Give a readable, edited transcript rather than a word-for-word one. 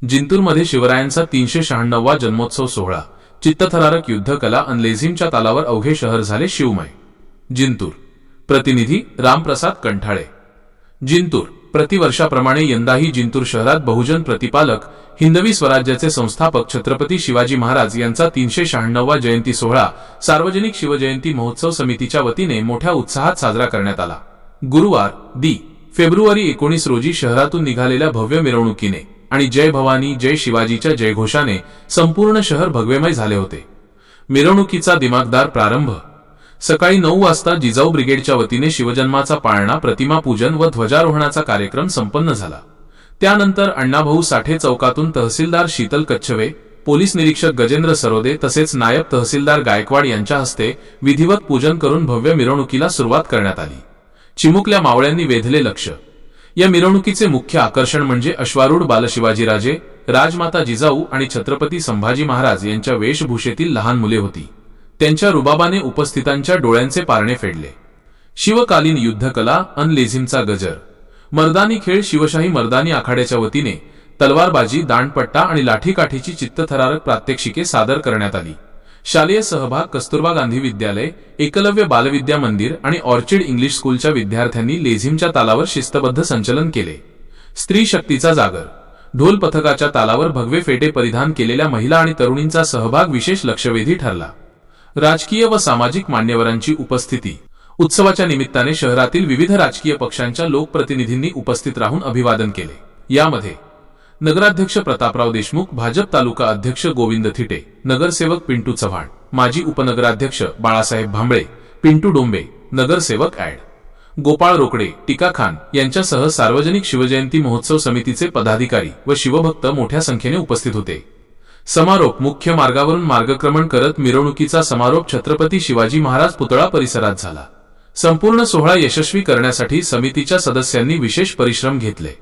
जिंतूरमध्ये शिवरायांचा 396वा जन्मोत्सव सोहळा, चित्तथरारक युद्धकला अन लेझिमच्या तालावर अवघे शहर झाले शिवमय। जिंतूर प्रतिनिधी रामप्रसाद कंठाळे। जिंतूर प्रतिवर्षाप्रमाणे यंदाही जिंतूर शहरात बहुजन प्रतिपालक हिंदवी स्वराज्याचे संस्थापक छत्रपती शिवाजी महाराज यांचा 396वा जयंती सोहळा सार्वजनिक शिवजयंती महोत्सव समितीच्या वतीने मोठ्या उत्साहात साजरा करण्यात आला। गुरुवार फेब्रुवारी 19 रोजी शहरातून निघालेल्या भव्य मिरवणुकीने आणि जय भवानी जय शिवाजीच्या जयघोषाने संपूर्ण शहर भगवेमय झाले होते। मिरवणुकीचा दिमागदार प्रारंभ सकाळी 9 वाजता जिजाऊ ब्रिगेडच्या वतीने शिवजन्माचा पाळणा, प्रतिमा पूजन व ध्वजारोहणाचा कार्यक्रम संपन्न झाला। त्यानंतर अण्णाभाऊ साठे चौकातून तहसीलदार शीतल कच्छवे, पोलीस निरीक्षक गजेंद्र सरोदे तसेच नायब तहसीलदार गायकवाड यांच्या हस्ते विधिवत पूजन करून भव्य मिरवणुकीला सुरुवात करण्यात आली। चिमुकल्या मावळ्यांनी वेधले लक्ष। या मिरवणुकीचे मुख्य आकर्षण म्हणजे अश्वारूढ बालशिवाजीराजे, राजमाता जिजाऊ आणि छत्रपती संभाजी महाराज यांच्या वेशभूषेतील लहान मुले होती। त्यांच्या रुबाबाने उपस्थितांच्या डोळ्यांचे पारणे फेडले। शिवकालीन युद्धकला अन लेझिमचा गजर, मर्दानी खेळ शिवशाही मर्दानी आखाड्याच्या वतीने तलवारबाजी, दांडपट्टा आणि लाठीकाठीची चित्तथरारक प्रात्यक्षिके सादर करण्यात आली। शालेय सहभाग कस्तुरबा गांधी विद्यालय, एकलव्य बालविद्या मंदिर आणि ऑर्चिड इंग्लिश स्कूलच्या विद्यार्थ्यांनी लेझिमच्या तालावर शिस्तबद्ध संचलन केले। स्त्री शक्तीचा जागर, ढोल पथकाच्या तालावर भगवे फेटे परिधान केलेल्या महिला आणि तरुणींचा सहभाग विशेष लक्षवेधी ठरला। राजकीय व सामाजिक मान्यवरांची उपस्थिती, उत्सवाच्या निमित्ताने शहरातील विविध राजकीय पक्षांच्या लोकप्रतिनिधींनी उपस्थित राहून अभिवादन केले। यामध्ये नगराध्यक्ष प्रतापराव देशमुख, भाजप तालुका अध्यक्ष गोविंद थिटे, नगरसेवक पिंटू चव्हाण, माजी उपनगराध्यक्ष बाळासाहेब भांबळे, पिंटू डोंबे, नगरसेवक ॲड गोपाळ रोकडे, टीका खान यांच्यासह सार्वजनिक शिवजयंती महोत्सव समितीचे पदाधिकारी व शिवभक्त मोठ्या संख्येने उपस्थित होते। समारोप मुख्य मार्गावरून मार्गक्रमण करत मिरवणुकीचा समारोप छत्रपती शिवाजी महाराज पुतळा परिसरात झाला। संपूर्ण सोहळा यशस्वी करण्यासाठी समितीच्या सदस्यांनी विशेष परिश्रम घेतले।